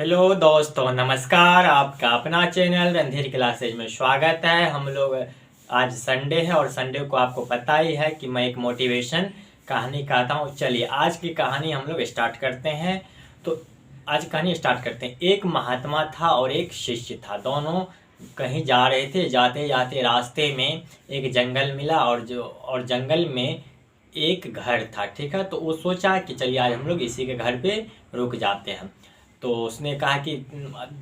Hello दोस्तों, नमस्कार। आपका अपना चैनल रणधीर क्लासेज में स्वागत है। हम लोग आज संडे है और संडे को आपको पता ही है कि मैं एक मोटिवेशन कहानी कहता हूँ। चलिए आज की कहानी हम लोग स्टार्ट करते हैं। तो आज कहानी स्टार्ट करते हैं। एक महात्मा था और एक शिष्य था। दोनों कहीं जा रहे थे। जाते जाते रास्ते में एक जंगल मिला और जंगल में एक घर था। ठीक है, तो वो सोचा कि चलिए आज हम लोग इसी के घर पे रुक जाते हैं। तो उसने कहा कि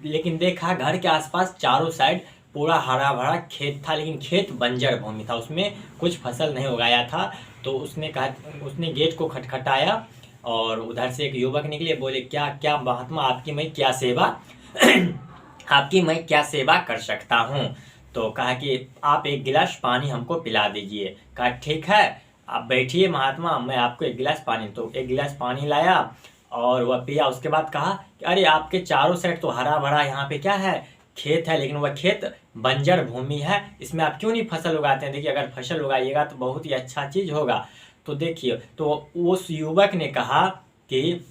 लेकिन देखा घर के आसपास चारों साइड पूरा हरा भरा खेत था, लेकिन खेत बंजर भूमि था, उसमें कुछ फसल नहीं उगाया था। तो उसने कहा, उसने गेट को खटखटाया और उधर से एक युवक निकले। बोले, क्या क्या महात्मा, आपकी मैं क्या सेवा आपकी मैं क्या सेवा कर सकता हूँ। तो कहा कि आप एक गिलास पानी हमको पिला दीजिए। कहा ठीक है, आप बैठिए महात्मा, मैं आपको एक गिलास पानी। तो एक गिलास पानी लाया और वह पिया। उसके बाद कहा कि अरे आपके चारों साइड तो हरा भरा यहाँ पे क्या है, खेत है, लेकिन वह खेत बंजर भूमि है, इसमें आप क्यों नहीं फसल उगाते हैं। देखिए अगर फसल उगाइएगा तो बहुत ही अच्छा चीज़ होगा। तो देखिए, तो उस युवक ने कहा कि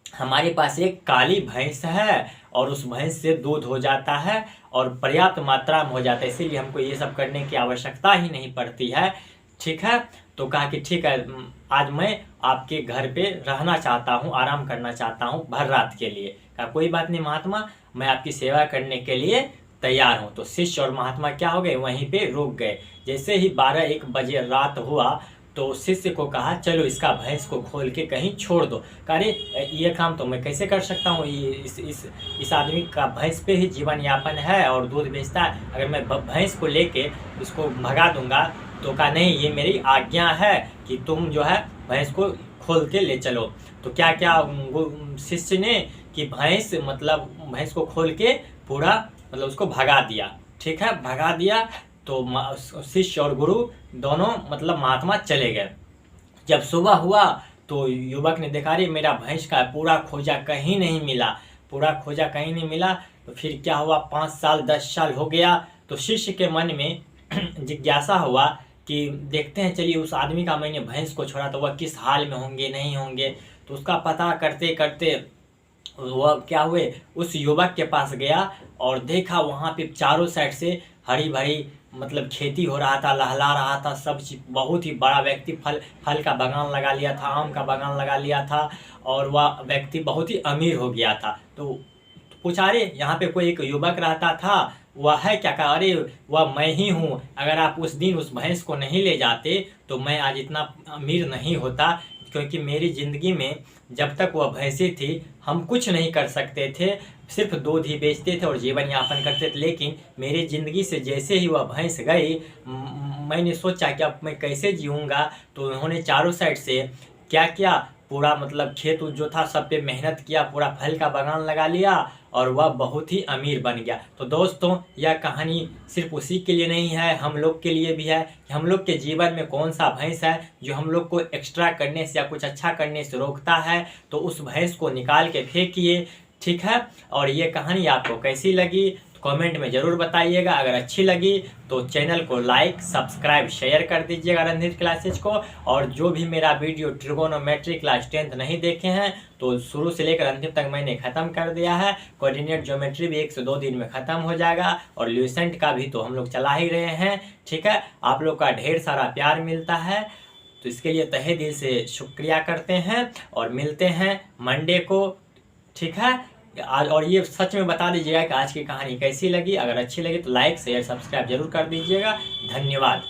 हमारे पास एक काली भैंस है और उस भैंस से दूध हो जाता है और पर्याप्त मात्रा में हो जाता है, इसीलिए हमको ये सब करने की आवश्यकता ही नहीं पड़ती है। ठीक है, तो कहा कि ठीक है, आज मैं आपके घर पे रहना चाहता हूँ, आराम करना चाहता हूँ भर रात के लिए। कहा कोई बात नहीं महात्मा, मैं आपकी सेवा करने के लिए तैयार हूँ। तो शिष्य और महात्मा क्या हो गए, वहीं पे रुक गए। जैसे ही 12-1 बजे रात हुआ तो शिष्य को कहा चलो इसका भैंस को खोल के कहीं छोड़ दो। कहा अरे ये काम तो मैं कैसे कर सकता हूँ, इस आदमी का भैंस पे ही जीवन यापन है और दूध बेचता है, अगर मैं भैंस को लेके इसको भगा दूंगा। तो कहा नहीं, ये मेरी आज्ञा है कि तुम जो है भैंस को खोल के ले चलो। तो क्या क्या शिष्य ने कि भैंस को खोल के पूरा उसको भगा दिया। ठीक है, भगा दिया। तो शिष्य और गुरु दोनों महात्मा चले गए। जब सुबह हुआ तो युवक ने देखा रे मेरा भैंस का पूरा खोजा कहीं नहीं मिला, पूरा खोजा कहीं नहीं मिला। तो फिर क्या हुआ, 5 साल 10 साल हो गया। तो शिष्य के मन में जिज्ञासा हुआ कि देखते हैं, चलिए उस आदमी का मैंने भैंस को छोड़ा तो वह किस हाल में होंगे, नहीं होंगे। तो उसका पता करते करते वह क्या हुए, उस युवक के पास गया और देखा वहाँ पे चारों साइड से हरी भरी खेती हो रहा था, लहला रहा था सब चीज। बहुत ही बड़ा व्यक्ति फल का बागान लगा लिया था, आम का बागान लगा लिया था और वह व्यक्ति बहुत ही अमीर हो गया था। तो पूछा अरे यहाँ पे कोई एक युवक रहता था, वह है क्या। कहा अरे वह मैं ही हूँ, अगर आप उस दिन उस भैंस को नहीं ले जाते तो मैं आज इतना अमीर नहीं होता, क्योंकि मेरी ज़िंदगी में जब तक वह भैंसी थी हम कुछ नहीं कर सकते थे, सिर्फ दूध ही बेचते थे और जीवन यापन करते थे। लेकिन मेरी ज़िंदगी से जैसे ही वह भैंस गई, मैंने सोचा कि अब मैं कैसे जीऊँगा। तो उन्होंने चारों साइड से क्या क्या पूरा खेत जो था सब पे मेहनत किया, पूरा फल का बागान लगा लिया और वह बहुत ही अमीर बन गया। तो दोस्तों यह कहानी सिर्फ उसी के लिए नहीं है, हम लोग के लिए भी है कि हम लोग के जीवन में कौन सा भैंस है जो हम लोग को एक्स्ट्रा करने से या कुछ अच्छा करने से रोकता है। तो उस भैंस को निकाल के फेंकिए। ठीक है, और ये कहानी आपको कैसी लगी कमेंट में ज़रूर बताइएगा। अगर अच्छी लगी तो चैनल को लाइक सब्सक्राइब शेयर कर दीजिएगा रणधीर क्लासेज को। और जो भी मेरा वीडियो ट्रिगोनोमेट्री क्लास 10th नहीं देखे हैं तो शुरू से लेकर अंतिम तक मैंने ख़त्म कर दिया है। कोऑर्डिनेट ज्योमेट्री भी 1 से 2 दिन में ख़त्म हो जाएगा और ल्यूसेंट का भी तो हम लोग चला ही रहे हैं। ठीक है, आप लोग का ढेर सारा प्यार मिलता है, तो इसके लिए तहे दिल से शुक्रिया करते हैं और मिलते हैं मंडे को। ठीक है, आज और ये सच में बता दीजिएगा कि आज की कहानी कैसी लगी। अगर अच्छी लगी तो लाइक शेयर सब्सक्राइब जरूर कर दीजिएगा। धन्यवाद।